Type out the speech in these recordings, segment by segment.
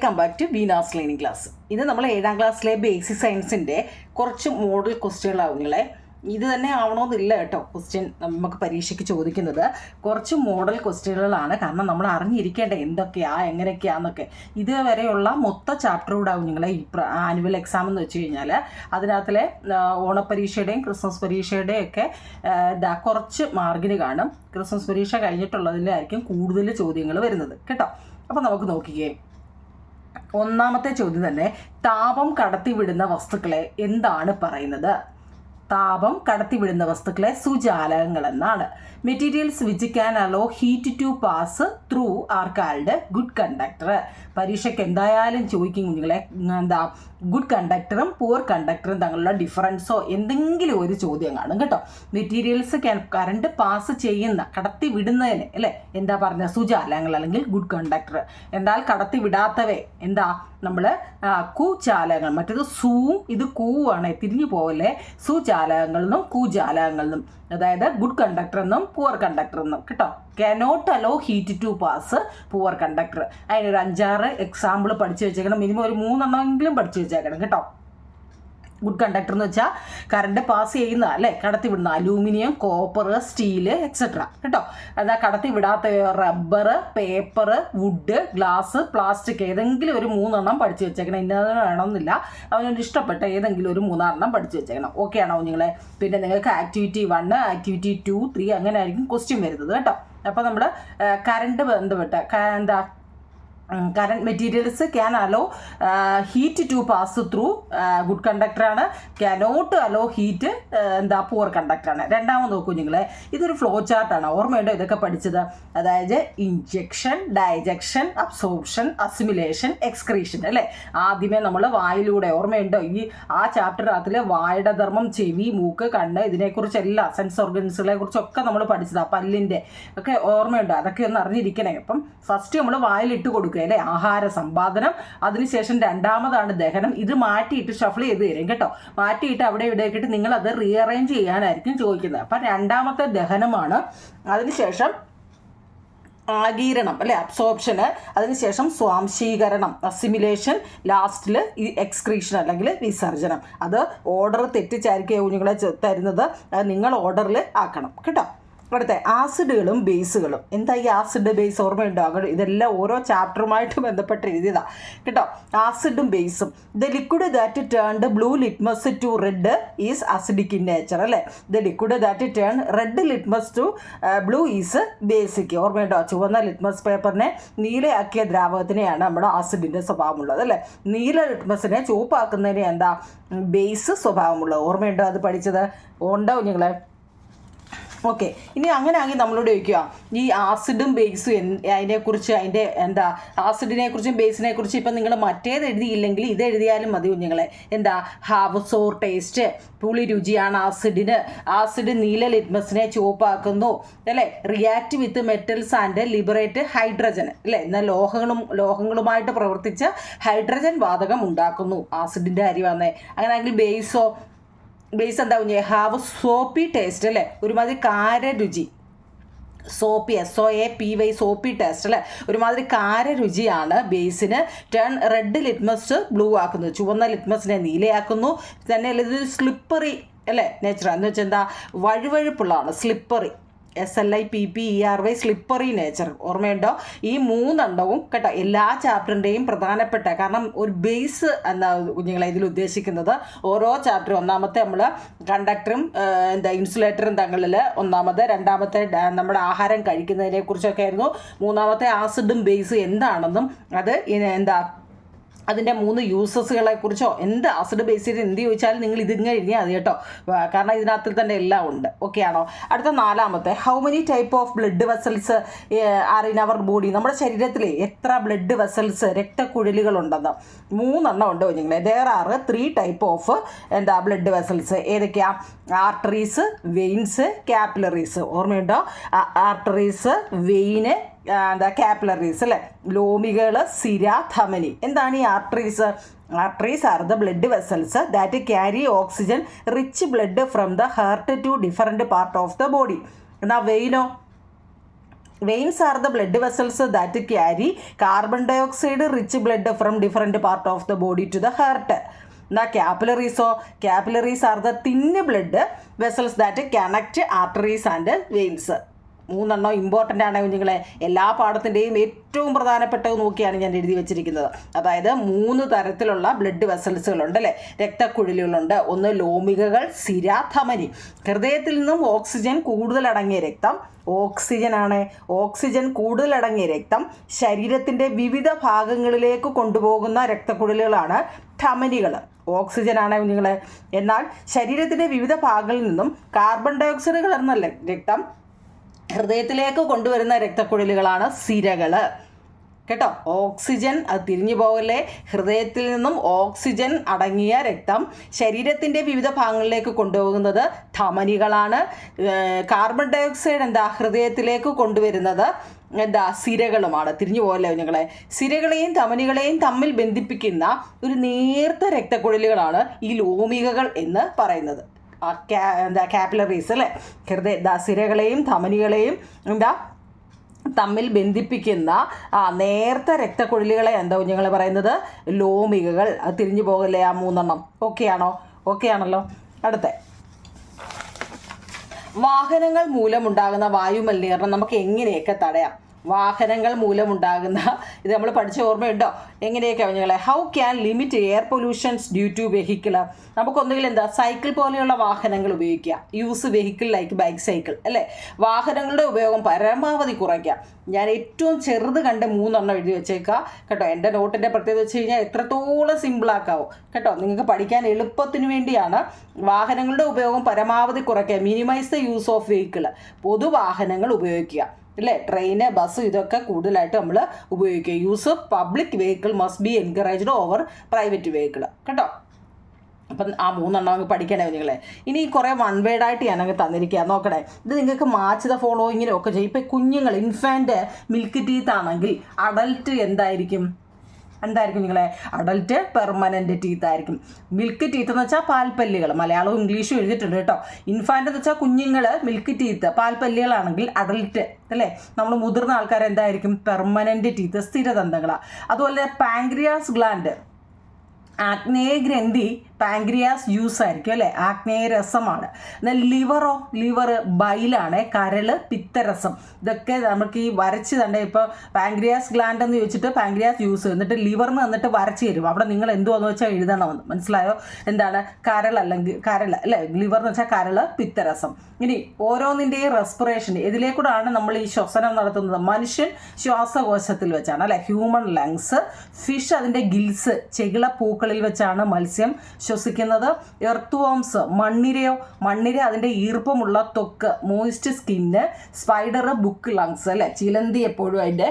Welcome back to Veena's learning class. ഇത് നമ്മൾ 7ാം ക്ലാസ്സിലെ ബേസിക് സയൻസിൻ്റെ കുറച്ച് മോഡൽ ക്വസ്റ്റ്യനുകളാവും നിങ്ങളെ. ഇത് തന്നെ ആവണമെന്നില്ല കേട്ടോ. ക്വസ്റ്റ്യൻ നമുക്ക് പരീക്ഷയ്ക്ക് ചോദിക്കുന്നത് കുറച്ച് മോഡൽ ക്വസ്റ്റ്യനുകളാണ്. കാരണം നമ്മൾ അറിഞ്ഞിരിക്കേണ്ട എങ്ങനെയൊക്കെയാണെന്നൊക്കെ. ഇതുവരെയുള്ള മൊത്തം ചാപ്റ്ററോടാവും നിങ്ങളെ ഈ ആനുവൽ എക്സാം എന്ന് വെച്ച് കഴിഞ്ഞാൽ അതിനകത്തിലെ ഓണപ്പരീക്ഷയുടെയും ക്രിസ്മസ് പരീക്ഷയുടെയും ഒക്കെ കുറച്ച് മാർക്കിന് കാണും. ക്രിസ്മസ് പരീക്ഷ കഴിഞ്ഞിട്ടുള്ളതിലായിരിക്കും കൂടുതൽ ചോദ്യങ്ങൾ വരുന്നത് കേട്ടോ. അപ്പോൾ നമുക്ക് നോക്കിക്കേ. ഒന്നാമത്തെ ചോദ്യം തന്നെ, താപം കടത്തിവിടുന്ന വസ്തുക്കളെ എന്താണ് പറയുന്നത്? താപം കടത്തിവിടുന്ന വസ്തുക്കളെ സുജാലകങ്ങൾ എന്നാണ്. Materials which can allow heat to pass through are called good conductor. പരീക്ഷയ്ക്ക് എന്തായാലും ചോദിക്കും കുഞ്ഞുങ്ങളെ, ഗുഡ് കണ്ടക്ടറും പുവർ കണ്ടക്ടറും തമ്മിലുള്ള ഡിഫറൻസോ എന്തെങ്കിലും ഒരു ചോദ്യം കാണും കേട്ടോ. മെറ്റീരിയൽസ് കറണ്ട് പാസ് ചെയ്യുന്ന കടത്തി വിടുന്നതിന് അല്ലേ എന്താ പറഞ്ഞ സുജാലകങ്ങൾ അല്ലെങ്കിൽ ഗുഡ് കണ്ടക്ടർ. എന്നാൽ കടത്തി വിടാത്തവയെ നമ്മൾ കുചാലകങ്ങൾ. മറ്റേത് സൂവും ഇത് കൂവാണ്, തിരിഞ്ഞു പോകല്ലേ. സുചാലകങ്ങളിൽ നിന്നും കുചാലകങ്ങളിൽ നിന്നും, അതായത് ഗുഡ് കണ്ടക്ടർ എന്നും പുവർ കണ്ടക്ടർ എന്നും കേട്ടോ. Cannot allow heat to pass poor conductor. അതിനൊരു 5-6 എക്സാമ്പിൾ പഠിച്ചു വെച്ചേക്കണം. മിനിമം ഒരു 3 പഠിച്ചു വെച്ചേക്കണം കേട്ടോ. ഗുഡ് കണ്ടക്ടർ എന്ന് വെച്ചാൽ കറണ്ട് പാസ് ചെയ്യുന്ന അല്ലേ, കടത്തി വിടുന്ന അലൂമിനിയം, കോപ്പർ, സ്റ്റീല് എക്സെട്ര കേട്ടോ. അതാ കടത്തി വിടാത്ത rubber, paper, wood, glass, plastic ഏതെങ്കിലും ഒരു 3 പഠിച്ചു വെച്ചേക്കണം. ഇന്നത് വേണമെന്നില്ല, അവനൊരു ഇഷ്ടപ്പെട്ട ഏതെങ്കിലും ഒരു 3 പഠിച്ചു വെച്ചേക്കണം. ഓക്കെ ആണോ നിങ്ങളെ? പിന്നെ നിങ്ങൾക്ക് ആക്ടിവിറ്റി 1, ആക്ടിവിറ്റി 2, 3 അങ്ങനെ ആയിരിക്കും ക്വസ്റ്റ്യൻ വരുന്നത് കേട്ടോ. അപ്പോൾ നമ്മൾ കറണ്ട് ബന്ധപ്പെട്ട current materials can allow heat to pass through good കണ്ടക്ടറാണ്. ക്യാനോട്ട് അലോ ഹീറ്റ് പുവർ കണ്ടക്ടറാണ്. രണ്ടാമത് നോക്കൂ നിങ്ങളെ, ഇതൊരു ഫ്ലോ ചാർട്ടാണ്. ഓർമ്മയുണ്ടോ ഇതൊക്കെ പഠിച്ചത്? അതായത് injection, digestion, absorption, assimilation, excretion അല്ലേ. ആദ്യമേ നമ്മൾ വായിലൂടെ, ഓർമ്മയുണ്ടോ ആ ചാപ്റ്ററിനകത്തിൽ വായുടെ ധർമ്മം, ചെവി, മൂക്ക്, കണ്ണ് ഇതിനെക്കുറിച്ചെല്ലാം സെൻസ് ഓർഗൻസുകളെ കുറിച്ചൊക്കെ നമ്മൾ പഠിച്ചതാണ്. പല്ലിൻ്റെ ഒക്കെ ഓർമ്മയുണ്ടോ? അതൊക്കെ ഒന്ന് അറിഞ്ഞിരിക്കണേ. അപ്പം ഫസ്റ്റ് നമ്മൾ വായിലിട്ട് കൊടുക്കുക അല്ലേ, ആഹാര സമ്പാദനം. അതിനുശേഷം രണ്ടാമതാണ് ദഹനം. ഇത് മാറ്റിയിട്ട് ഷഫിൾ ചെയ്ത് തരും കേട്ടോ. മാറ്റിയിട്ട് അവിടെ ഇവിടെയാക്കിയിട്ട് നിങ്ങളത് റീഅറേഞ്ച് ചെയ്യാനായിരിക്കും ചോദിക്കുന്നത്. അപ്പം രണ്ടാമത്തെ ദഹനമാണ്. അതിനുശേഷം ആഗീരണം അല്ലെ, അബ്സോർപ്ഷന്. അതിനുശേഷം സ്വാംശീകരണം, അസിമിലേഷൻ. ലാസ്റ്റിൽ ഈ എക്സ്ക്രീഷൻ അല്ലെങ്കിൽ വിസർജനം. അത് ഓർഡർ തെറ്റിച്ചായിരിക്കും കുഞ്ഞുങ്ങളെ തരുന്നത്. അത് നിങ്ങൾ ഓർഡറിൽ ആക്കണം കേട്ടോ. അടുത്ത ആസിഡുകളും ബേസുകളും. എന്താ ഈ ആസിഡ് ബേസ്? ഓർമ്മയുണ്ടോ? ഇതെല്ലാം ഓരോ ചാപ്റ്ററുമായിട്ട് ബന്ധപ്പെട്ട് എഴുതിയതാണ് കേട്ടോ. ആസിഡും ബേസും. The liquid that turned blue litmus to red is acidic in nature അല്ലേ. The liquid that turn red litmus to blue is basic. ഓർമ്മയുണ്ടോ? ചുവന്ന ലിറ്റ്മസ് പേപ്പറിനെ നീലയാക്കിയ ദ്രാവകത്തിനെയാണ് നമ്മുടെ ആസിഡിൻ്റെ സ്വഭാവമുള്ളത് അല്ലേ. നീല ലിറ്റ്മസിനെ ചുവപ്പാക്കുന്നതിന് ബേസ് സ്വഭാവമുള്ളത്. ഓർമ്മയുണ്ടോ അത് പഠിച്ചത്? ഉണ്ടോ നിങ്ങളെ? ഓക്കെ. ഇനി അങ്ങനെ ആണെങ്കിൽ നമ്മളോട് ചോദിക്കുക, ഈ ആസിഡും ബേസും അതിനെക്കുറിച്ച്, ആസിഡിനെ കുറിച്ചും ബേസിനെ കുറിച്ചും ഇപ്പം നിങ്ങൾ മറ്റേത് എഴുതിയില്ലെങ്കിൽ ഇത് എഴുതിയാലും മതി കുഞ്ഞുങ്ങളെ. ഹാവ് സോർ ടേസ്റ്റ്, പുളി രുചിയാണ് ആസിഡിന്. ആസിഡ് നീല ലിറ്റ്മസിനെ ചുവപ്പാക്കുന്നു അല്ലേ. React with metals and liberate hydrogen അല്ലേ. എന്നാൽ ലോഹങ്ങളുമായിട്ട് പ്രവർത്തിച്ച് ഹൈഡ്രജൻ വാതകം ഉണ്ടാക്കുന്നു. ആസിഡിൻ്റെ അരി വന്നേ. അങ്ങനെയാണെങ്കിൽ ബേസ് എന്താ കുഞ്ഞേ? ഹാവ് സോപ്പി ടേസ്റ്റ് അല്ലേ, ഒരുമാതിരി കാരരുചി. സോപ്പി, SOAPY, സോപ്പി ടേസ്റ്റ് അല്ലേ, ഒരുമാതിരി കാരരുചിയാണ് ബേസിന്. ടേൺ റെഡ് ലിറ്റ്മസ് ബ്ലൂ ആക്കുന്നു, ചുവന്ന ലിറ്റ്മസിനെ നീലയാക്കുന്നു. തന്നെ ഇത് സ്ലിപ്പറി അല്ലേ നേച്ചർ എന്ന് വെച്ചാൽ വഴുവഴുപ്പുള്ളതാണ്, സ്ലിപ്പറി. SLIPPERY, slippery nature. ഓർമ്മയുണ്ടോ? ഈ 3 കേട്ടോ. എല്ലാ ചാപ്റ്ററിൻ്റെയും പ്രധാനപ്പെട്ട, കാരണം ഒരു ബേസ് എന്ന കുഞ്ഞുങ്ങളെ ഇതിൽ ഉദ്ദേശിക്കുന്നത് ഓരോ ചാപ്റ്ററും. ഒന്നാമത്തെ നമ്മൾ കണ്ടക്ടറും ഇൻസുലേറ്ററും തങ്ങളിൽ ഒന്നാമത്, രണ്ടാമത്തെ നമ്മുടെ ആഹാരം കഴിക്കുന്നതിനെ കുറിച്ചൊക്കെ ആയിരുന്നു. മൂന്നാമത്തെ ആസിഡും ബേസ് എന്താണെന്നും അത് അതിൻ്റെ 3 യൂസസുകളെ കുറിച്ചോ ആസിഡ് ബേസ് ചെയ്ത് എന്ത് ചോദിച്ചാലും നിങ്ങൾ ഇതിങ്ങനെ എഴുതിയാൽ മതി കേട്ടോ. കാരണം ഇതിനകത്തിൽ തന്നെ എല്ലാം ഉണ്ട്. ഓക്കെ ആണോ? അടുത്ത 4മത്തെ, how many type of blood vessels are in our body. നമ്മുടെ ശരീരത്തിൽ എത്ര ബ്ലഡ് വെസൽസ്, രക്തക്കുഴലുകളുണ്ടെന്ന് 3 ഉണ്ട് കുഞ്ഞുങ്ങളെ. There are 3 type of blood vessels. ഏതൊക്കെയാ? Arteries, veins, capillaries. ഓർമ്മയുണ്ടോ? ആർട്ടറീസ്, വെയിന്, കാപ്പിലറീസ് അല്ലേ. ലോമികൾ, സിര, ധമനി. എന്താണ് ഈ arteries? Arteries are the blood vessels that carry oxygen rich blood from the heart to different part of the body. Now vein Veins are the blood vessels that carry carbon dioxide rich blood from different part of the body to the heart. Now capillaries are the thin blood vessels that connect arteries and veins. മൂന്നെണ്ണം important ആണ് കുഞ്ഞുങ്ങളെ. എല്ലാ പാഠത്തിൻ്റെയും ഏറ്റവും പ്രധാനപ്പെട്ടത് നോക്കിയാണ് ഞാൻ എഴുതി വെച്ചിരിക്കുന്നത്. അതായത് 3 തരത്തിലുള്ള ബ്ലഡ് വെസൽസുകളുണ്ട് അല്ലേ, രക്തക്കുഴലുകളുണ്ട്. ഒന്ന് ലോമികകൾ, സിര, ധമനി. ഹൃദയത്തിൽ നിന്നും ഓക്സിജൻ കൂടുതലടങ്ങിയ രക്തം, ഓക്സിജൻ കൂടുതലടങ്ങിയ രക്തം ശരീരത്തിൻ്റെ വിവിധ ഭാഗങ്ങളിലേക്ക് കൊണ്ടുപോകുന്ന രക്തക്കുഴലുകളാണ് ധമനികൾ. ഓക്സിജനാണ് കുഞ്ഞുങ്ങളെ. എന്നാൽ ശരീരത്തിൻ്റെ വിവിധ ഭാഗങ്ങളിൽ നിന്നും കാർബൺ ഡയോക്സൈഡ് കലർന്ന രക്തം ഹൃദയത്തിലേക്ക് കൊണ്ടുവരുന്ന രക്തക്കുഴലുകളാണ് സിരകൾ. കേട്ടോ, ഓക്സിജൻ അത് തിരിഞ്ഞു പോകല്ലേ. ഹൃദയത്തിൽ നിന്നും ഓക്സിജൻ അടങ്ങിയ രക്തം ശരീരത്തിൻ്റെ വിവിധ ഭാഗങ്ങളിലേക്ക് കൊണ്ടുപോകുന്നത് ധമനികളാണ്. കാർബൺ ഡയോക്സൈഡ് ഹൃദയത്തിലേക്ക് കൊണ്ടുവരുന്നത് സിരകളുമാണ്. തിരിഞ്ഞു പോകല്ലേ കുഞ്ഞുങ്ങളെ. സിരകളെയും ധമനികളെയും തമ്മിൽ ബന്ധിപ്പിക്കുന്ന ഒരു നേർത്ത രക്തക്കുഴലുകളാണ് ഈ ലോമികകൾ എന്ന് പറയുന്നത്. കാപ്പിലറീസ് അല്ലേ, സിരകളെയും ധമനികളെയും തമ്മിൽ ബന്ധിപ്പിക്കുന്ന നേർത്ത രക്തക്കുഴലുകളെ കുഞ്ഞുങ്ങൾ പറയുന്നത് ലോമികകൾ. അത് തിരിഞ്ഞു പോകല്ലേ ആ 3 എണ്ണം. ഓക്കെ ആണല്ലോ. അടുത്ത വാഹനങ്ങൾ മൂലമുണ്ടാകുന്ന വായുമലിനീകരണം നമുക്ക് എങ്ങനെയൊക്കെ തടയാം? വാഹനങ്ങൾ മൂലമുണ്ടാകുന്ന ഇത് നമ്മൾ പഠിച്ച ഓർമ്മയുണ്ടോ? എങ്ങനെയൊക്കെ കുഞ്ഞുങ്ങളെ? How can limit air pollutions due to vehicle? നമുക്കൊന്നുകിൽ സൈക്കിൾ പോലെയുള്ള വാഹനങ്ങൾ ഉപയോഗിക്കുക. Use vehicle like bike, cycle അല്ലേ. വാഹനങ്ങളുടെ ഉപയോഗം പരമാവധി കുറയ്ക്കുക. ഞാൻ ഏറ്റവും ചെറുത് കണ്ട് 3 എണ്ണം എഴുതി വെച്ചേക്കുക കേട്ടോ. എൻ്റെ നോട്ടിൻ്റെ പ്രത്യേകത വെച്ച് കഴിഞ്ഞാൽ എത്രത്തോളം സിമ്പിളാക്കാവോ കേട്ടോ. നിങ്ങൾക്ക് പഠിക്കാൻ എളുപ്പത്തിന് വേണ്ടിയാണ്. വാഹനങ്ങളുടെ ഉപയോഗം പരമാവധി കുറയ്ക്കുക, minimise the use of vehicle. പൊതുവാഹനങ്ങൾ ഉപയോഗിക്കുക അല്ലേ. ട്രെയിന്, ബസ് ഇതൊക്കെ കൂടുതലായിട്ട് നമ്മൾ ഉപയോഗിക്കുക. Use public vehicle must be encouraged over private vehicle കേട്ടോ. അപ്പം ആ 3 എണ്ണം അങ്ങ് പഠിക്കണേ കുഞ്ഞുങ്ങളെ. ഇനി കുറേ വൺ വേർഡായിട്ട് ഞാനങ്ങ് തന്നിരിക്കുക, നോക്കണേ. ഇത് നിങ്ങൾക്ക് മാച്ച് ദ ഫോളോയിങ്ങിനും ഒക്കെ ചെയ്യും. ഇപ്പം കുഞ്ഞുങ്ങൾ ഇൻഫാൻറ്റ് മിൽക്ക് ടീത്ത് ആണെങ്കിൽ അഡൽട്ട് എന്തായിരിക്കും നിങ്ങളെ? അഡൽട്ട് പെർമനൻറ്റ് ടീത്ത് ആയിരിക്കും. മിൽക്ക് ടീത്ത് എന്ന് വെച്ചാൽ പാൽപ്പല്ലുകൾ. മലയാളവും ഇംഗ്ലീഷും എഴുതിയിട്ടുണ്ട് കേട്ടോ. ഇൻഫാൻ്റ് എന്ന് വെച്ചാൽ കുഞ്ഞുങ്ങൾ, മിൽക്ക് ടീത്ത് പാൽപ്പല്ലുകളാണെങ്കിൽ അഡൽട്ട് അല്ലേ. നമ്മൾ മുതിർന്ന ആൾക്കാർ എന്തായിരിക്കും? പെർമനൻറ്റ് ടീത്ത്, സ്ഥിരദന്തങ്ങളാണ്. അതുപോലെ പാങ്ക്രിയാസ് ഗ്ലാൻഡ്, ആഗ്നേയ ഗ്രന്ഥി പാങ്ക്രിയാസ് ജ്യൂസ് ആയിരിക്കും അല്ലേ, ആഗ്നേയ രസമാണ്. എന്നാൽ ലിവർ ബൈലാണ്, കരള് പിത്തരസം. ഇതൊക്കെ നമുക്ക് ഈ വരച്ച് തന്നെ ഇപ്പോൾ പാങ്ക്രിയാസ് ഗ്ലാൻഡ് എന്ന് ചോദിച്ചിട്ട് പാങ്ക്രിയാസ് ജ്യൂസ് എന്നിട്ട് ലിവറിന് വന്നിട്ട് വരച്ച് തരും. അവിടെ നിങ്ങൾ എന്തുവാന്ന് വെച്ചാൽ എഴുതണമെന്ന് മനസ്സിലായോ? കരൾ അല്ലേ, ലിവർ എന്ന് വെച്ചാൽ കരള് പിത്തരസം. ഇനി ഓരോന്നിൻ്റെയും റെസ്പിറേഷൻ ഇതിലേക്കൂടാണ് നമ്മൾ ഈ ശ്വസനം നടത്തുന്നത്. മനുഷ്യൻ ശ്വാസകോശത്തിൽ വെച്ചാണ് അല്ലേ, ഹ്യൂമൻ ലങ്സ്. ഫിഷ് അതിൻ്റെ ഗിൽസ്, ചെകിള പൂക്കളിൽ വെച്ചാണ് മത്സ്യം ശ്വസിക്കുന്നത്. എർത്ത് വോംസ് മണ്ണിര അതിൻ്റെ ഈർപ്പമുള്ള ത്വക്ക്, moist skin. Spider book lungs അല്ലേ, ചിലന്തി എപ്പോഴും അതിൻ്റെ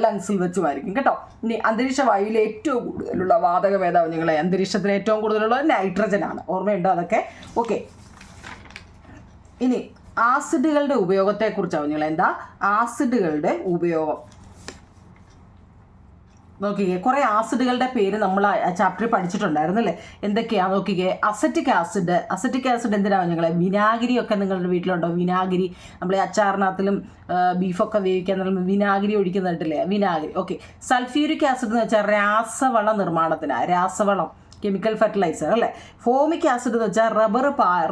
ലങ്സിൽ വെച്ചുമായിരിക്കും കേട്ടോ. ഇനി അന്തരീക്ഷ വായുവിൽ ഏറ്റവും കൂടുതലുള്ള വാതകം ഏതാവും നിങ്ങളെ? അന്തരീക്ഷത്തിൽ ഏറ്റവും കൂടുതലുള്ളത് നൈട്രജനാണ്. ഓർമ്മയുണ്ടോ അതൊക്കെ? ഓക്കെ. ഇനി ആസിഡുകളുടെ ഉപയോഗത്തെക്കുറിച്ചാവും നിങ്ങൾ. ആസിഡുകളുടെ ഉപയോഗം നോക്കിക്കേ. കുറേ ആസിഡുകളുടെ പേര് നമ്മൾ ചാപ്റ്ററിൽ പഠിച്ചിട്ടുണ്ടായിരുന്നല്ലേ. എന്തൊക്കെയാണ് നോക്കിക്കേ. അസറ്റിക് ആസിഡ് എന്തിനാണ് നിങ്ങളെ? വിനാഗിരിയൊക്കെ നിങ്ങളുടെ വീട്ടിലുണ്ടോ? വിനാഗിരി നമ്മൾ അച്ചാറിനകത്തിലും ബീഫൊക്കെ വേവിക്കാൻ വിനാഗിരി ഒഴിക്കുന്നുണ്ടല്ലേ, വിനാഗിരി. ഓക്കെ. സൾഫ്യൂരിക് ആസിഡ് എന്ന് വെച്ചാൽ രാസവള നിർമ്മാണത്തിനാണ്, രാസവളം, കെമിക്കൽ ഫെർട്ടിലൈസർ അല്ലേ. ഫോമിക് ആസിഡ് എന്ന് വെച്ചാൽ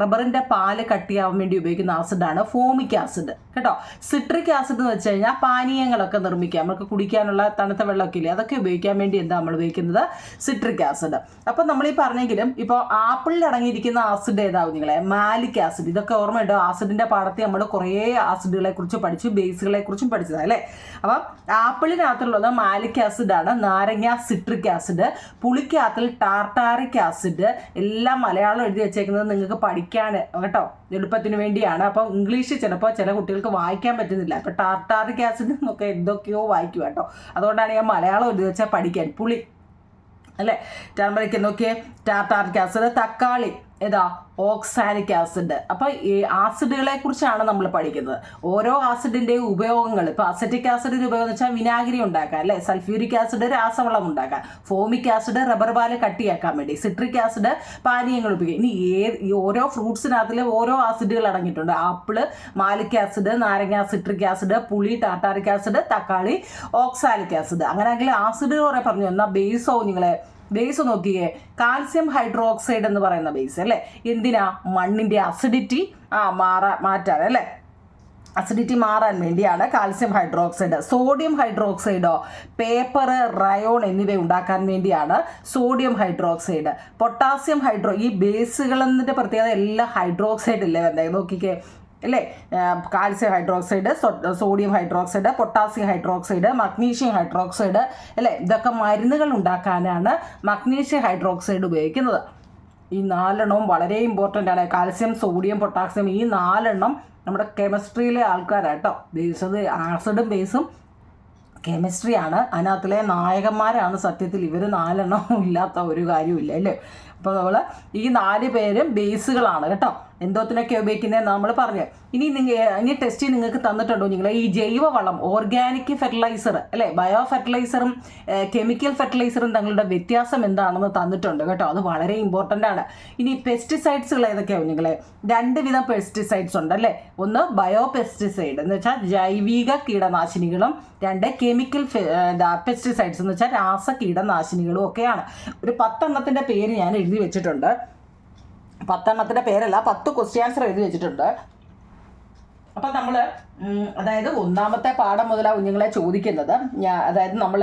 റബ്ബറിൻ്റെ പാല് കട്ടിയാവാൻ വേണ്ടി ഉപയോഗിക്കുന്ന ആസിഡാണ് ഫോമിക് ആസിഡ് കേട്ടോ. സിട്രിക് ആസിഡ് എന്ന് വെച്ച് കഴിഞ്ഞാൽ പാനീയങ്ങളൊക്കെ നിർമ്മിക്കാം, നമുക്ക് കുടിക്കാനുള്ള തണുത്ത വെള്ളമൊക്കെ ഇല്ലേ, അതൊക്കെ ഉപയോഗിക്കാൻ വേണ്ടി നമ്മൾ ഉപയോഗിക്കുന്നത് സിട്രിക് ആസിഡ്. അപ്പം നമ്മൾ ഈ പറഞ്ഞെങ്കിലും ഇപ്പോൾ ആപ്പിളിൽ അടങ്ങിയിരിക്കുന്ന ആസിഡ് ഏതാവും നിങ്ങളെ? Malic acid. ഇതൊക്കെ ഓർമ്മയുണ്ടോ? ആസിഡിൻ്റെ പാഠത്തിൽ നമ്മൾ കുറേ ആസിഡുകളെ കുറിച്ച് പഠിച്ചു, ബേസുകളെ കുറിച്ചും പഠിച്ചതാണ് അല്ലേ. അപ്പം ആപ്പിളിനകത്തുള്ളത് മാലിക് ആസിഡാണ്. നാരങ്ങ സിട്രിക് ആസിഡ്. പുളിക്കകത്തിൽ ടാർട്ടാറിക് ആസിഡ്. എല്ലാം മലയാളം എഴുതി വെച്ചേക്കുന്നത് നിങ്ങൾക്ക് പഠിക്കാൻ കേട്ടോ, എളുപ്പത്തിന് വേണ്ടിയാണ്. അപ്പോൾ ഇംഗ്ലീഷ് ചിലപ്പോൾ ചില കുട്ടികൾക്ക് വായിക്കാൻ പറ്റുന്നില്ല. അപ്പോൾ ടാർട്ടാറിക് ആസിഡ് എന്നൊക്കെ എന്തൊക്കെയോ വായിക്കും കേട്ടോ. അതുകൊണ്ടാണ് ഞാൻ മലയാളം എഴുതി വെച്ചാൽ പഠിക്കാൻ. പുളി അല്ലേ, ടർമറിക് നോക്കിയേ, ടാർട്ടാറിക് ആസിഡ്. തക്കാളി ഓക്സാലിക് ആസിഡ്. അപ്പോൾ ഈ ആസിഡുകളെ കുറിച്ചാണ് നമ്മൾ പഠിക്കുന്നത്. ഓരോ ആസിഡിൻ്റെയും ഉപയോഗങ്ങൾ. ഇപ്പോൾ അസറ്റിക് ആസിഡിൻ്റെ ഉപയോഗം എന്ന് വെച്ചാൽ വിനാഗിരി ഉണ്ടാക്കാൻ അല്ലേ, സൾഫ്യൂരിക് ആസിഡ് രാസവളം ഉണ്ടാക്കാൻ, ഫോമിക് ആസിഡ് റബ്ബർ പാല് കട്ടിയാക്കാൻ വേണ്ടി, സിട്രിക് ആസിഡ് പാനീയങ്ങൾ ഉപയോഗിക്കും. ഇനി ഈ ഓരോ ഫ്രൂട്ട്സിനകത്തിൽ ഓരോ ആസിഡുകൾ അടങ്ങിയിട്ടുണ്ട്. ആപ്പിള് മാലിക് ആസിഡ്, നാരങ്ങ സിട്രിക് ആസിഡ്, പുളി ടാർട്ടാറിക് ആസിഡ്, തക്കാളി ഓക്സാലിക് ആസിഡ്. അങ്ങനെയെങ്കിൽ ആസിഡ് കുറെ പറഞ്ഞു. എന്നാൽ ബേസോ നിങ്ങളെ ബേസ് നോക്കിയേ, കാൽസ്യം ഹൈഡ്രോക്സൈഡ് എന്ന് പറയുന്ന ബേസ് അല്ലേ. എന്തിനാ? മണ്ണിൻ്റെ അസിഡിറ്റി മാറ്റാൻ അല്ലേ, അസിഡിറ്റി മാറാൻ വേണ്ടിയാണ് കാൽസ്യം ഹൈഡ്രോക്സൈഡ്. സോഡിയം ഹൈഡ്രോക്സൈഡോ പേപ്പർ, റയോൺ എന്നിവ ഉണ്ടാക്കാൻ വേണ്ടിയാണ് സോഡിയം ഹൈഡ്രോക്സൈഡ്. പൊട്ടാസ്യം ഈ ബേസുകളെന്നിൻ്റെ പ്രത്യേകത എല്ലാം ഹൈഡ്രോക്സൈഡ് ഇല്ലേ വന്നേ, നോക്കിക്കേ അല്ലേ. Calcium hydroxide, sodium hydroxide, potassium hydroxide, magnesium hydroxide അല്ലേ. ഇതൊക്കെ മരുന്നുകൾ ഉണ്ടാക്കാനാണ് മഗ്നീഷ്യം ഹൈഡ്രോക്സൈഡ് ഉപയോഗിക്കുന്നത്. ഈ 4 വളരെ ഇമ്പോർട്ടൻ്റ് ആണ്. കാൽസ്യം, സോഡിയം, പൊട്ടാസ്യം, ഈ 4 നമ്മുടെ കെമിസ്ട്രിയിലെ ആൾക്കാരാട്ടോ. ബേസ് ആസിഡും ബേസും കെമിസ്ട്രിയാണ്. അതിനകത്തിലെ നായകന്മാരാണ് സത്യത്തിൽ. ഇവർ 4 ഇല്ലാത്ത ഒരു കാര്യമില്ല അല്ലേ. അപ്പോൾ നമ്മൾ ഈ 4 പേരും ബേസുകളാണ് കേട്ടോ. എന്തോത്തിനൊക്കെ ഉപയോഗിക്കുന്നത് നമ്മൾ പറഞ്ഞു. ഇനി ടെസ്റ്റ് നിങ്ങൾക്ക് തന്നിട്ടുണ്ടോ നിങ്ങൾ ഈ ജൈവവളം, ഓർഗാനിക് ഫെർട്ടിലൈസർ അല്ലേ, ബയോ ഫെർട്ടിലൈസറും കെമിക്കൽ ഫെർട്ടിലൈസറും തങ്ങളുടെ വ്യത്യാസം എന്താണെന്ന് തന്നിട്ടുണ്ട് കേട്ടോ. അത് വളരെ ഇമ്പോർട്ടൻ്റ് ആണ്. ഇനി പെസ്റ്റിസൈഡ്സുകൾ ഏതൊക്കെയാവും നിങ്ങളെ? 2 വിധം പെസ്റ്റിസൈഡ്സ് ഉണ്ട് അല്ലേ. ഒന്ന് ബയോ പെസ്റ്റിസൈഡ് എന്ന് വെച്ചാൽ ജൈവിക കീടനാശിനികളും, 2 കെമിക്കൽ പെസ്റ്റിസൈഡ്സ് എന്ന് വെച്ചാൽ രാസ കീടനാശിനികളും ഒക്കെയാണ്. ഒരു 10 പേര് ഞാൻ എഴുതി വെച്ചിട്ടുണ്ട്. 10 പേരല്ല, 10 ക്വസ്റ്റ്യൻ ആൻസർ എഴുതി വെച്ചിട്ടുണ്ട്. അപ്പം നമ്മൾ അതായത് 1ാമത്തെ പാഠം മുതലാണ് കുഞ്ഞുങ്ങളെ ചോദിക്കുന്നത്. അതായത് നമ്മൾ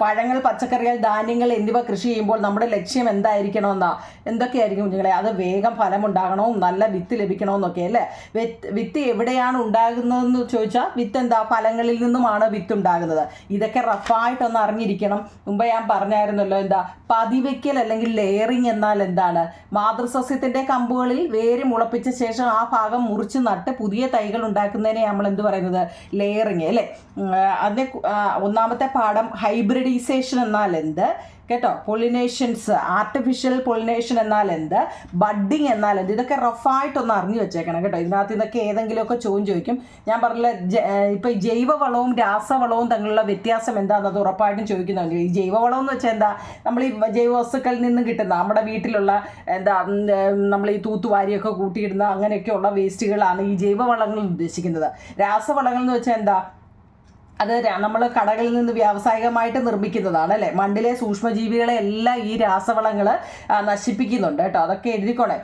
പഴങ്ങൾ, പച്ചക്കറികൾ, ധാന്യങ്ങൾ എന്നിവ കൃഷി ചെയ്യുമ്പോൾ നമ്മുടെ ലക്ഷ്യം എന്തായിരിക്കണമെന്നാ? എന്തൊക്കെയായിരിക്കും കുഞ്ഞുങ്ങളെ? അത് വേഗം ഫലമുണ്ടാകണോ, നല്ല വിത്ത് ലഭിക്കണമെന്നൊക്കെ അല്ലേ. വിത്ത് എവിടെയാണ് ഉണ്ടാകുന്നതെന്ന് ചോദിച്ചാൽ വിത്ത് ഫലങ്ങളിൽ നിന്നുമാണ് വിത്ത് ഉണ്ടാകുന്നത്. ഇതൊക്കെ റഫായിട്ടൊന്ന് അറിഞ്ഞിരിക്കണം. മുമ്പ് ഞാൻ പറഞ്ഞായിരുന്നല്ലോ, പതിവയ്ക്കൽ അല്ലെങ്കിൽ ലെയറിങ് എന്നാൽ എന്താണ്? മാതൃസസ്യത്തിൻ്റെ കമ്പുകളിൽ വേര് മുളപ്പിച്ച ശേഷം ആ ഭാഗം മുറിച്ച് നട്ട് പുതിയ തൈകൾ ഉണ്ടാക്കുന്നതിനെ നമ്മൾ എന്ത് പറയുന്നത്? ലെയറിങ് അല്ലേ. അതിൻ്റെ 1ാമത്തെ പാഠം ഹൈബ്രിഡൈസേഷൻ എന്നാൽ എന്ത് കേട്ടോ. പൊളിനേഷൻസ്, ആർട്ടിഫിഷ്യൽ പൊളിനേഷൻ എന്നാൽ എന്ത്, ബഡ്ഡിങ് എന്നാൽ എന്ത്, ഇതൊക്കെ റഫായിട്ടൊന്ന് അറിഞ്ഞു വെച്ചേക്കണം കേട്ടോ. ഇതിനകത്ത് ഇതൊക്കെ ഏതെങ്കിലുമൊക്കെ ചോദിക്കും. ഞാൻ പറഞ്ഞില്ല, ഇപ്പോൾ ഈ ജൈവവളവും രാസവളവും തമ്മിലുള്ള വ്യത്യാസം എന്താണെന്നത് ഉറപ്പായിട്ടും ചോദിക്കുന്നുണ്ട്. ഈ ജൈവവളം എന്ന് വെച്ചാൽ നമ്മൾ ഈ ജൈവവസ്തുക്കളിൽ നിന്നും കിട്ടുന്ന നമ്മുടെ വീട്ടിലുള്ള നമ്മൾ ഈ തൂത്തുവാരിയൊക്കെ കൂട്ടിയിടുന്ന അങ്ങനെയൊക്കെയുള്ള വേസ്റ്റുകളാണ് ഈ ജൈവവളങ്ങൾ ഉദ്ദേശിക്കുന്നത്. രാസവളങ്ങൾ എന്ന് വെച്ചാൽ അത് നമ്മൾ കടകളിൽ നിന്ന് വ്യാവസായികമായിട്ട് നിർമ്മിക്കുന്നതാണ് അല്ലേ. മണ്ണിലെ സൂക്ഷ്മജീവികളെ എല്ലാം ഈ രാസവളങ്ങൾ നശിപ്പിക്കുന്നുണ്ട് കേട്ടോ. അതൊക്കെ എഴുതിക്കോണേ.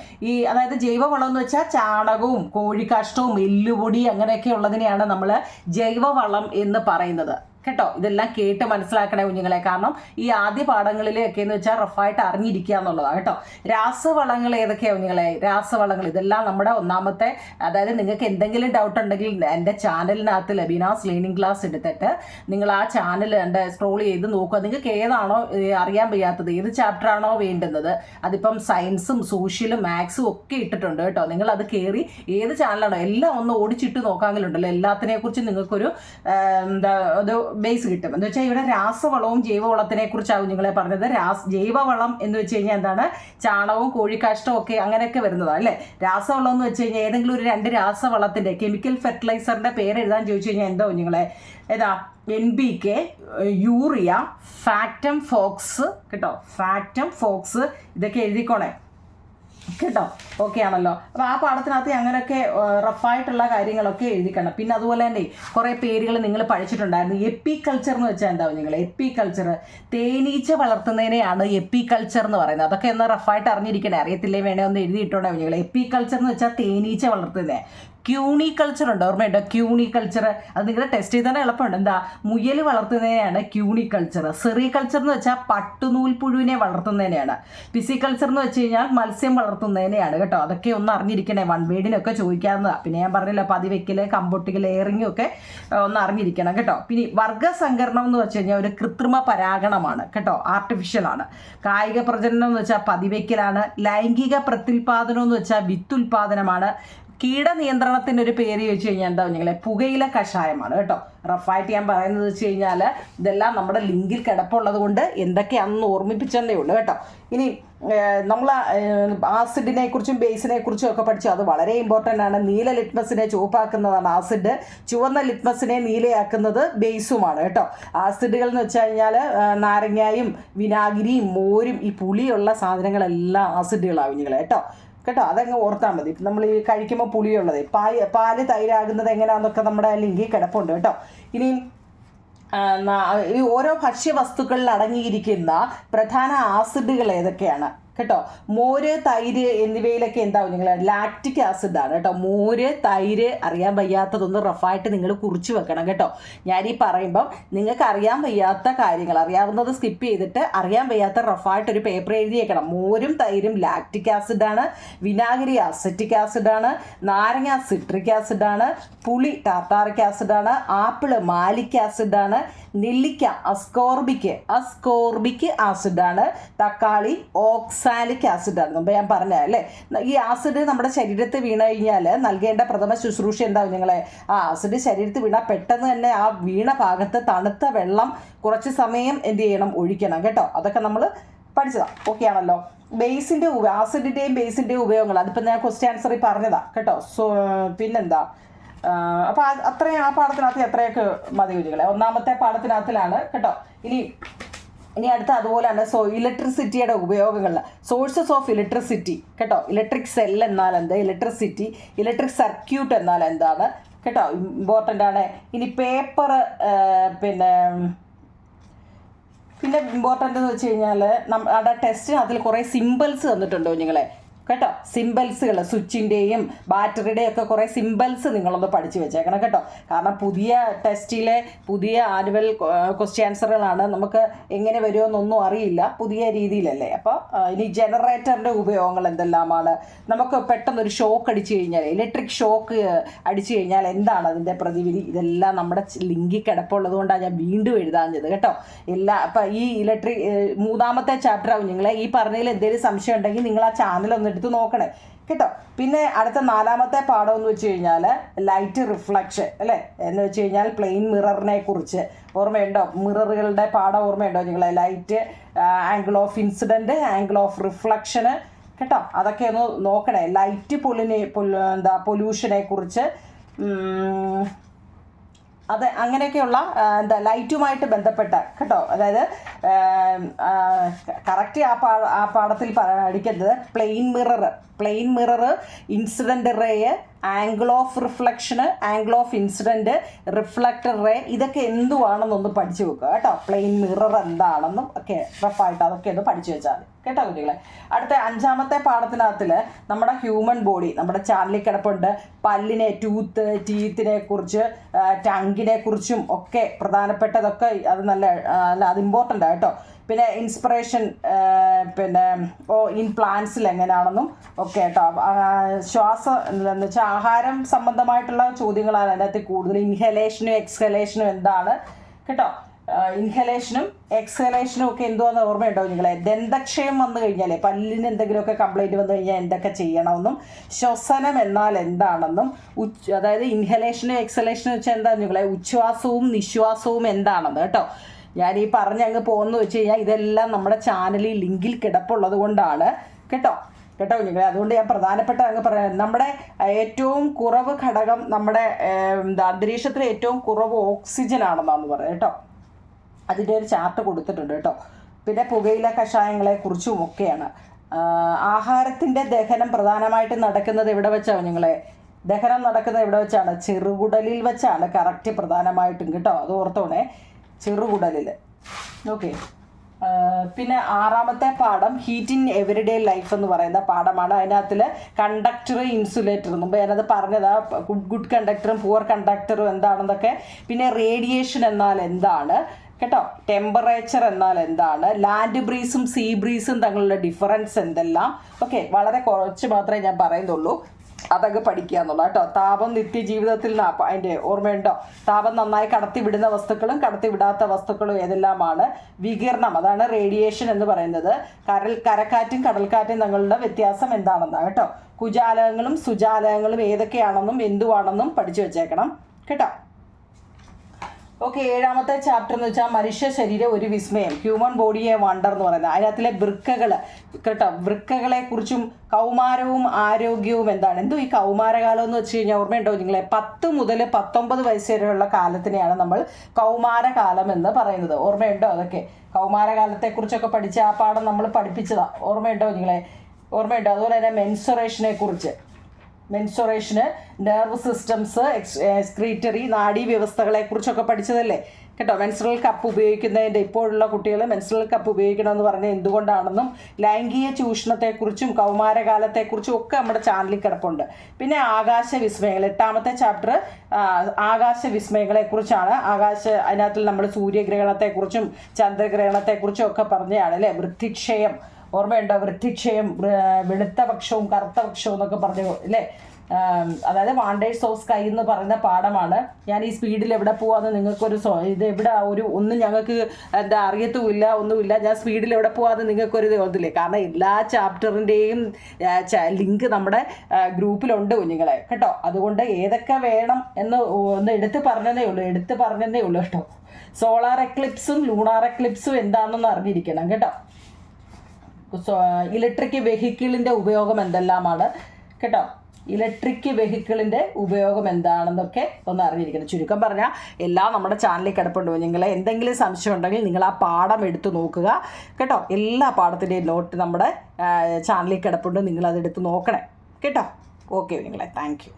അതായത് ജൈവവളം എന്ന് വെച്ചാൽ ചാണകവും കോഴിക്കാഷ്ടവും എല്ലുപൊടി അങ്ങനെയൊക്കെ ഉള്ളതിനെയാണ് നമ്മൾ ജൈവവളം എന്ന് പറയുന്നത് കേട്ടോ. ഇതെല്ലാം കേട്ട് മനസ്സിലാക്കണേ കുഞ്ഞുങ്ങളെ. കാരണം ഈ ആദ്യ പാഠങ്ങളിലൊക്കെ എന്ന് വെച്ചാൽ റഫായിട്ട് അറിഞ്ഞിരിക്കുക എന്നുള്ളതാണ് കേട്ടോ. രാസവളങ്ങൾ ഏതൊക്കെയാണ് കുഞ്ഞുങ്ങളെ? രാസവളങ്ങൾ ഇതെല്ലാം നമ്മുടെ 1ാമത്തെ, അതായത് നിങ്ങൾക്ക് എന്തെങ്കിലും ഡൗട്ട് ഉണ്ടെങ്കിൽ എൻ്റെ ചാനലിനകത്ത് ലബീനാസ് ലേണിംഗ് ക്ലാസ് എടുത്തിട്ട് നിങ്ങൾ ആ ചാനൽ സ്ക്രോൾ ചെയ്ത് നോക്കുക. നിങ്ങൾക്ക് ഏതാണോ അറിയാൻ വയ്യാത്തത്, ഏത് ചാപ്റ്ററാണോ വേണ്ടുന്നത്, അതിപ്പം സയൻസും സോഷ്യലും മാത്സും ഒക്കെ ഇട്ടിട്ടുണ്ട് കേട്ടോ. നിങ്ങളത് കയറി ഏത് ചാനലാണോ എല്ലാം ഒന്ന് ഓടിച്ചിട്ട് നോക്കാമെങ്കിലുണ്ടല്ലോ, എല്ലാത്തിനെക്കുറിച്ചും നിങ്ങൾക്കൊരു ഒരു ബേസ് കിട്ടും. എന്ന് വെച്ചാൽ ഇവിടെ രാസവളവും ജൈവവളത്തിനെ കുറിച്ചാവും നിങ്ങളെ പറഞ്ഞത്. ജൈവവളം എന്ന് വെച്ച് കഴിഞ്ഞാൽ എന്താണ്? ചാണകവും കോഴിക്കാഷ്ടവും ഒക്കെ അങ്ങനെയൊക്കെ വരുന്നതാണ് അല്ലേ. രാസവളം എന്ന് വെച്ച് കഴിഞ്ഞാൽ ഏതെങ്കിലും ഒരു 2 രാസവളത്തിൻ്റെ കെമിക്കൽ ഫെർട്ടിലൈസറിൻ്റെ പേര് എഴുതാൻ ചോദിച്ചു കഴിഞ്ഞാൽ എന്തോ നിങ്ങളെ? NPK, യൂറിയ, ഫാക്ടം ഫോക്സ് കേട്ടോ. ഫാക്ടം ഫോക്സ് ഇതൊക്കെ എഴുതിക്കോണേ കേട്ടോ. ഓക്കെ ആണല്ലോ. അപ്പോൾ ആ പാഠത്തിനകത്ത് അങ്ങനെയൊക്കെ റഫായിട്ടുള്ള കാര്യങ്ങളൊക്കെ എഴുതിക്കണം. പിന്നെ അതുപോലെ തന്നെ കുറേ പേരുകൾ നിങ്ങൾ പഠിച്ചിട്ടുണ്ടായിരുന്നു. എപ്പിക്കൾച്ചർ എന്ന് വെച്ചാൽ എന്താവും നിങ്ങൾ? എപ്പിക്കൾച്ചർ തേനീച്ച വളർത്തുന്നതിനെയാണ് എപ്പിക്കൾച്ചർ എന്ന് പറയുന്നത്. അതൊക്കെ ഒന്ന് റഫായിട്ട് അറിഞ്ഞിരിക്കണേ. അറിയത്തില്ലേ വേണേ ഒന്ന് എഴുതിയിട്ടുണ്ടാവും നിങ്ങൾ. എപ്പിക്കൾച്ചർ എന്ന് വെച്ചാൽ തേനീച്ച വളർത്തുന്നത്. ക്യൂണിക്കൾച്ചർ ഉണ്ട്, ഓർമ്മയുണ്ടോ? ക്യൂണിക്കൾച്ചർ അത് നിങ്ങളുടെ ടെസ്റ്റ് ചെയ്താൽ എളുപ്പമുണ്ട്. മുയൽ വളർത്തുന്നതിനെയാണ് ക്യൂണിക്കൾച്ചർ. സെറികൾച്ചർ എന്ന് വെച്ചാൽ പട്ടുനൂൽപ്പുഴുവിനെ വളർത്തുന്നതിനെയാണ്. പിസിക്കൾച്ചർ എന്ന് വെച്ച് കഴിഞ്ഞാൽ മത്സ്യം വളർത്തുന്നതിനെയാണ് കേട്ടോ. അതൊക്കെ ഒന്ന് അറിഞ്ഞിരിക്കണേ. 1 വേർഡിനൊക്കെ ചോദിക്കാവുന്നതാണ്. പിന്നെ ഞാൻ പറഞ്ഞില്ല, പതിവയ്ക്കൽ, കമ്പൊട്ടിക്കൽ, ലെയറിങ്ങും ഒക്കെ ഒന്ന് അറിഞ്ഞിരിക്കണം കേട്ടോ. പിന്നെ വർഗ്ഗസങ്കരണം എന്ന് വെച്ച് കഴിഞ്ഞാൽ ഒരു കൃത്രിമ പരാഗണമാണ് കേട്ടോ, ആർട്ടിഫിഷ്യൽ ആണ്. കായിക പ്രജനനം എന്ന് വെച്ചാൽ പതിവയ്ക്കലാണ്. ലൈംഗിക പ്രത്യുൽപാദനം എന്ന് വെച്ചാൽ വിത്തുൽപാദനമാണ്. കീടനിയന്ത്രണത്തിൻ്റെ ഒരു പേര് ചോദിച്ചു കഴിഞ്ഞാൽ എന്താ നിങ്ങളെ? പുകയില കഷായമാണ് കേട്ടോ. റഫായിട്ട് ഞാൻ പറയുന്നത് വെച്ച് കഴിഞ്ഞാൽ ഇതെല്ലാം നമ്മുടെ ലിങ്കിൽ കിടപ്പുള്ളത് കൊണ്ട് എന്തൊക്കെയാണെന്ന് ഓർമ്മിപ്പിച്ചതേ ഉള്ളൂ കേട്ടോ. ഇനി നമ്മൾ ആസിഡിനെ കുറിച്ചും ബേസിനെ കുറിച്ചും ഒക്കെ പഠിച്ചു. അത് വളരെ ഇമ്പോർട്ടൻ്റ് ആണ്. നീല ലിറ്റ്മസിനെ ചുവപ്പാക്കുന്നതാണ് ആസിഡ്, ചുവന്ന ലിറ്റ്മസിനെ നീലയാക്കുന്നത് ബേസുമാണ് കേട്ടോ. ആസിഡുകൾ എന്ന് വെച്ച് കഴിഞ്ഞാൽ നാരങ്ങയും വിനാഗിരിയും മോരും ഈ പുളിയുള്ള സാധനങ്ങളെല്ലാം ആസിഡുകളാവും നിങ്ങൾ കേട്ടോ. അതങ്ങ് ഓർത്താൽ മതി. നമ്മൾ ഈ കഴിക്കുമ്പോൾ പുളിയുള്ളത് പാല് തൈരാകുന്നത് എങ്ങനെയാണെന്നൊക്കെ നമ്മുടെ ലിങ്കിൽ കിടപ്പുണ്ട് കേട്ടോ. ഇനി ഈ ഓരോ ഭക്ഷ്യവസ്തുക്കളിൽ അടങ്ങിയിരിക്കുന്ന പ്രധാന ആസിഡുകൾ ഏതൊക്കെയാണ് കേട്ടോ. മോര്, തൈര് എന്നിവയിലൊക്കെ എന്താവും നിങ്ങൾ ലാക്റ്റിക് ആസിഡാണ് കേട്ടോ. മോര്, തൈര് അറിയാൻ വയ്യാത്തതൊന്ന് റഫായിട്ട് നിങ്ങൾ കുറിച്ച് വെക്കണം കേട്ടോ. ഞാനീ പറയുമ്പം നിങ്ങൾക്ക് അറിയാൻ വയ്യാത്ത കാര്യങ്ങൾ അറിയാവുന്നത് സ്കിപ്പ് ചെയ്തിട്ട് അറിയാൻ വയ്യാത്ത റഫായിട്ടൊരു പേപ്പർ എഴുതി വെക്കണം. മോരും തൈരും ലാക്റ്റിക് ആസിഡാണ്, വിനാഗിരി അസറ്റിക് ആസിഡാണ്, നാരങ്ങ സിട്രിക് ആസിഡാണ്, പുളി ടാർട്ടാറിക് ആസിഡാണ്, ആപ്പിള് മാലിക് ആസിഡാണ്, നെല്ലിക്ക അസ്കോർബിക് ആസിഡാണ്, തക്കാളി ഓക്സാലിക് ആസിഡാണ്. മുമ്പ് ഞാൻ പറഞ്ഞല്ലേ. ഈ ആസിഡ് നമ്മുടെ ശരീരത്തിൽ വീണ് കഴിഞ്ഞാൽ നൽകേണ്ട പ്രഥമ ശുശ്രൂഷ എന്താവും നിങ്ങളെ? ആ ആസിഡ് ശരീരത്തിൽ വീണാൽ പെട്ടെന്ന് തന്നെ ആ വീണ ഭാഗത്ത് തണുത്ത വെള്ളം കുറച്ച് സമയം എന്ത് ചെയ്യണം? ഒഴിക്കണം കേട്ടോ. അതൊക്കെ നമ്മൾ പഠിച്ചതാണ്. ഓക്കെ ആണല്ലോ. ബേസിൻ്റെ ആസിഡിൻ്റെയും ബേസിൻ്റെയും ഉപയോഗങ്ങൾ അതിപ്പോൾ ഞാൻ ക്വസ്റ്റ്യൻ ആൻസറിൽ പറഞ്ഞതാണ് കേട്ടോ. പിന്നെന്താ, അപ്പോൾ അത്രയും ആ പാഠത്തിനകത്ത് എത്രയൊക്കെ മതി കുഞ്ഞുങ്ങളെ. ഒന്നാമത്തെ പാഠത്തിനകത്തിലാണ് കേട്ടോ. ഇനി അടുത്ത അതുപോലെ തന്നെ ഇലക്ട്രിസിറ്റിയുടെ ഉപയോഗങ്ങൾ, സോഴ്സസ് ഓഫ് ഇലക്ട്രിസിറ്റി കേട്ടോ. ഇലക്ട്രിക് സെൽ എന്നാൽ എന്ത്, ഇലക്ട്രിസിറ്റി, ഇലക്ട്രിക് സർക്യൂട്ട് എന്നാൽ എന്താണ് കേട്ടോ, ഇമ്പോർട്ടൻ്റ് ആണ്. ഇനി പേപ്പർ പിന്നെ ഇമ്പോർട്ടൻ്റ് എന്ന് വെച്ച് കഴിഞ്ഞാൽ നമ്മുടെ ടെസ്റ്റിനകത്തിൽ കുറേ സിമ്പിൾസ് തന്നിട്ടുണ്ടോ നിങ്ങളെ കേട്ടോ. സിമ്പിൾസുകൾ സ്വിച്ചിൻ്റെയും ബാറ്ററിയുടെയും ഒക്കെ കുറേ സിമ്പിൾസ് നിങ്ങളൊന്ന് പഠിച്ചു വെച്ചേക്കണം കേട്ടോ. കാരണം പുതിയ ടെസ്റ്റിലെ പുതിയ ആനുവൽ ക്വസ്റ്റ്യൻ ആൻസറുകളാണ്. നമുക്ക് എങ്ങനെ വരുമെന്നൊന്നും അറിയില്ല, പുതിയ രീതിയിലല്ലേ. അപ്പോൾ ഇനി ജനറേറ്ററിൻ്റെ ഉപയോഗങ്ങൾ എന്തെല്ലാമാണ്, നമുക്ക് പെട്ടെന്നൊരു ഷോക്ക് അടിച്ചു കഴിഞ്ഞാൽ, ഇലക്ട്രിക് ഷോക്ക് അടിച്ചു കഴിഞ്ഞാൽ എന്താണ് അതിൻ്റെ പ്രതിവിധി, ഇതെല്ലാം നമ്മുടെ ലിങ്കിൽ കിടപ്പുള്ളത് കൊണ്ടാണ് ഞാൻ വീണ്ടും എഴുതാഞ്ഞത് കേട്ടോ. അപ്പം ഈ മൂന്നാമത്തെ ചാപ്റ്റർ ആവും നിങ്ങളെ. ഈ പറഞ്ഞതിൽ എന്തെങ്കിലും സംശയം ഉണ്ടെങ്കിൽ നിങ്ങൾ ആ ചാനൽ എടുത്ത് നോക്കണേ കേട്ടോ. പിന്നെ അടുത്ത നാലാമത്തെ പാഠം എന്ന് വെച്ച് കഴിഞ്ഞാൽ ലൈറ്റ് റിഫ്ലക്ഷൻ അല്ലേ. എന്ന് വെച്ച് കഴിഞ്ഞാൽ പ്ലെയിൻ മിററിനെ കുറിച്ച് ഓർമ്മയുണ്ടോ? മിററുകളുടെ പാഠം ഓർമ്മയുണ്ടോ നിങ്ങളെ? Light, angle of incident, angle of reflection കേട്ടോ. അതൊക്കെ ഒന്ന് നോക്കണേ. ലൈറ്റ് പൊല്യൂഷനെ കുറിച്ച് അത് അങ്ങനെയൊക്കെയുള്ള ലൈറ്റുമായിട്ട് ബന്ധപ്പെട്ട കേട്ടോ. അതായത് കറക്റ്റ് ആ പാഠത്തിൽ പഠിക്കുന്നത് plane mirror, incident ray, angle of reflection, angle of incident, reflector ray, ഇതൊക്കെ എന്തുവാണെന്നൊന്ന് പഠിച്ചു വെക്കുക കേട്ടോ. പ്ലെയിൻ മിറർ എന്താണെന്നും ഒക്കെ റഫായിട്ട് അതൊക്കെ ഒന്ന് പഠിച്ചു വെച്ചാൽ മതി കേട്ടോ കുട്ടികളെ. അടുത്ത അഞ്ചാമത്തെ പാഠത്തിനകത്തിൽ നമ്മുടെ ഹ്യൂമൻ ബോഡി, നമ്മുടെ ചാനലിൽ കിടപ്പുണ്ട്. പല്ലിനെ, ടീത്തിനെ കുറിച്ച്, ടങ്കിനെ കുറിച്ചും ഒക്കെ പ്രധാനപ്പെട്ടതൊക്കെ അത് അത് ഇമ്പോർട്ടൻ്റ് കേട്ടോ. പിന്നെ ഇൻസ്പിറേഷൻ ഇൻ പ്ലാന്റ്സിൽ എങ്ങനെയാണെന്നും ഒക്കെ കേട്ടോ. ശ്വാസം എന്ന് വെച്ചാൽ ആഹാരം സംബന്ധമായിട്ടുള്ള ചോദ്യങ്ങളാണ് അതിനകത്ത് കൂടുതൽ. ഇൻഹലേഷനും എക്സ്ഹലേഷനും എന്താണ് കേട്ടോ. ഇൻഹലേഷനും എക്സ്ഹലേഷനും ഒക്കെ എന്തുവാന്ന് ഓർമ്മയുണ്ടോ നിങ്ങളെ? ദന്തക്ഷയം വന്നു കഴിഞ്ഞാൽ, പല്ലിന് എന്തെങ്കിലുമൊക്കെ കംപ്ലൈൻറ്റ് വന്നു കഴിഞ്ഞാൽ എന്തൊക്കെ ചെയ്യണമെന്നും, ശ്വസനം എന്നാൽ എന്താണെന്നും, അതായത് ഇൻഹലേഷനും എക്സ്ഹലേഷനും വെച്ചാൽ എന്താ നിങ്ങളെ? ഉച്ഛ്വാസവും നിശ്വാസവും എന്താണെന്ന് കേട്ടോ. ഞാൻ ഈ പറഞ്ഞങ്ങ് പോകുന്നു വെച്ച് കഴിഞ്ഞാൽ ഇതെല്ലാം നമ്മുടെ ചാനലിൽ ലിങ്കിൽ കിടപ്പുള്ളത് കൊണ്ടാണ് കേട്ടോ കുഞ്ഞുങ്ങളെ. അതുകൊണ്ട് ഞാൻ പ്രധാനപ്പെട്ട അങ്ങ് പറയാം. നമ്മുടെ ഏറ്റവും കുറവ് ഘടകം നമ്മുടെ അന്തരീക്ഷത്തിലെ ഏറ്റവും കുറവ് ഓക്സിജൻ ആണെന്നാണ് പറയുന്നത് കേട്ടോ. അതിൻ്റെ ഒരു ചാർട്ട് കൊടുത്തിട്ടുണ്ട് കേട്ടോ. പിന്നെ പുകയില കഷായങ്ങളെ കുറിച്ചും ഒക്കെയാണ്. ആഹാരത്തിൻ്റെ ദഹനം പ്രധാനമായിട്ടും നടക്കുന്നത് എവിടെ വെച്ചാണ് നിങ്ങളെ? ദഹനം നടക്കുന്നത് എവിടെ വെച്ചാണ്? ചെറുകുടലിൽ വെച്ചാണ് കറക്റ്റ് പ്രധാനമായിട്ടും കേട്ടോ. അത് ഓർത്തോണേ, ചെറുകുടലിൽ. ഓക്കെ. പിന്നെ ആറാമത്തെ പാഠം ഹീറ്റ് ഇൻ എവരിഡേ ലൈഫ് എന്ന് പറയുന്ന പാഠമാണ്. അതിനകത്തിൽ കണ്ടക്ടർ, ഇൻസുലേറ്റർ, മുമ്പ് ഞാനത് പറഞ്ഞതാ. ഗുഡ് കണ്ടക്ടറും പുവർ കണ്ടക്ടറും എന്താണെന്നൊക്കെ. പിന്നെ റേഡിയേഷൻ എന്നാൽ എന്താണ് കേട്ടോ. ടെമ്പറേച്ചർ എന്നാൽ എന്താണ്, ലാൻഡ് ബ്രീസും സീ ബ്രീസും തമ്മിലുള്ള ഡിഫറൻസ് എന്തെല്ലാം. ഓക്കെ, വളരെ കുറച്ച് മാത്രമേ ഞാൻ പറയുന്നുള്ളൂ. അതൊക്കെ പഠിക്കുക എന്നുള്ളത് കേട്ടോ. താപം നിത്യജീവിതത്തിൽ അതിൻ്റെ ഓർമ്മയുണ്ടോ? താപം നന്നായി കടത്തിവിടുന്ന വസ്തുക്കളും കടത്തിവിടാത്ത വസ്തുക്കളും ഏതെല്ലാമാണ്? വികിരണം, അതാണ് റേഡിയേഷൻ എന്ന് പറയുന്നത്. കരക്കാറ്റും കടൽക്കാറ്റും തമ്മിലുള്ള വ്യത്യാസം എന്താണെന്നാണ് കേട്ടോ. കുജാലകങ്ങളും സുജാലകങ്ങളും ഏതൊക്കെയാണെന്നും എന്തുവാണെന്നും പഠിച്ചു വെച്ചേക്കണം കേട്ടോ. ഓക്കെ, 7ാമത്തെ ചാപ്റ്റർ എന്ന് വെച്ചാൽ മനുഷ്യ ശരീരം ഒരു വിസ്മയം, ഹ്യൂമൻ ബോഡിയെ വണ്ടർ എന്ന് പറയുന്നത്. അതിനകത്തിലെ വൃക്കകൾ കേട്ടോ, വൃക്കകളെ കുറിച്ചും കൗമാരവും ആരോഗ്യവും എന്താണ്. എന്തോ ഈ കൗമാരകാലം എന്ന് വെച്ച് കഴിഞ്ഞാൽ ഓർമ്മയുണ്ടോ നിങ്ങളെ? 10 മുതൽ 19 വയസ്സ് വരെയുള്ള കാലത്തിനെയാണ് നമ്മൾ കൗമാരകാലം എന്ന് പറയുന്നത്. ഓർമ്മയുണ്ടോ? അതൊക്കെ കൗമാരകാലത്തെക്കുറിച്ചൊക്കെ പഠിച്ച ആ പാഠം നമ്മൾ പഠിപ്പിച്ചതാണ്. ഓർമ്മയുണ്ടോ നിങ്ങളെ? ഓർമ്മയുണ്ടോ? അതുപോലെ തന്നെ മെൻസുറേഷന് നെർവ് സിസ്റ്റംസ്, എക്സ്ക്രീറ്ററി നാഡീവ്യവസ്ഥകളെക്കുറിച്ചൊക്കെ പഠിച്ചതല്ലേ കേട്ടോ. മെൻസ്ട്രൽ കപ്പ് ഉപയോഗിക്കുന്നതിൻ്റെ ഇപ്പോഴുള്ള കുട്ടികൾ മെൻസ്ട്രൽ കപ്പ് ഉപയോഗിക്കണമെന്ന് പറഞ്ഞാൽ എന്തുകൊണ്ടാണെന്നും ലൈംഗിക ചൂഷണത്തെക്കുറിച്ചും കൗമാരകാലത്തെക്കുറിച്ചും ഒക്കെ നമ്മുടെ ചാനലിൽ കിടപ്പുണ്ട്. പിന്നെ ആകാശവിസ്മയങ്ങൾ, 8ാമത്തെ ചാപ്റ്റർ ആകാശവിസ്മയങ്ങളെക്കുറിച്ചാണ്. അതിനകത്തിൽ നമ്മൾ സൂര്യഗ്രഹണത്തെക്കുറിച്ചും ചന്ദ്രഗ്രഹണത്തെക്കുറിച്ചും ഒക്കെ പറഞ്ഞതാണ് അല്ലേ. വൃത്തിക്ഷയം ഓർമ്മയുണ്ടോ? വൃത്തിക്ഷയം, വെളുത്ത പക്ഷവും കറുത്ത പക്ഷവും എന്നൊക്കെ പറഞ്ഞു അല്ലേ. അതായത് വാണ്ടേഴ്സ് ഓഫ് സ്കൈ എന്ന് പറയുന്ന പാഠമാണ്. ഞാൻ ഈ സ്പീഡിൽ എവിടെ പോവാന്ന് നിങ്ങൾക്കൊരു ഇത് എവിടെ ഒന്നും ഞങ്ങൾക്ക് എന്താ അറിയത്തുമില്ല, ഒന്നുമില്ല. ഞാൻ സ്പീഡിൽ എവിടെ പോവാന്ന് നിങ്ങൾക്കൊരു തോന്നില്ലേ. കാരണം എല്ലാ ചാപ്റ്ററിൻ്റെയും ലിങ്ക് നമ്മുടെ ഗ്രൂപ്പിലുണ്ട് കുഞ്ഞുങ്ങളെ കേട്ടോ. അതുകൊണ്ട് ഏതൊക്കെ വേണം എന്ന് ഒന്ന് എടുത്ത് പറഞ്ഞതേ ഉള്ളൂ കേട്ടോ. സോളാർ എക്ലിപ്സും ലൂണാർ എക്ലിപ്സും എന്താണെന്ന് അറിഞ്ഞിരിക്കണം കേട്ടോ. ഇലക്ട്രിക് വെഹിക്കിളിൻ്റെ ഉപയോഗം എന്തെല്ലാമാണ് കേട്ടോ. ഇലക്ട്രിക് വെഹിക്കിളിൻ്റെ ഉപയോഗം എന്താണെന്നൊക്കെ ഒന്ന് അറിഞ്ഞിരിക്കണം. ചുരുക്കം പറഞ്ഞാൽ എല്ലാം നമ്മുടെ ചാനലിൽ കിടപ്പുണ്ട്. നിങ്ങൾ എന്തെങ്കിലും സംശയം ഉണ്ടെങ്കിൽ നിങ്ങൾ ആ പാഠം എടുത്ത് നോക്കുക കേട്ടോ. എല്ലാ പാഠത്തിൻ്റെയും നോട്ട് നമ്മുടെ ചാനലിൽ കിടപ്പുണ്ട്. നിങ്ങളതെടുത്ത് നോക്കണേ കേട്ടോ. ഓക്കെ നിങ്ങളെ, താങ്ക് യു.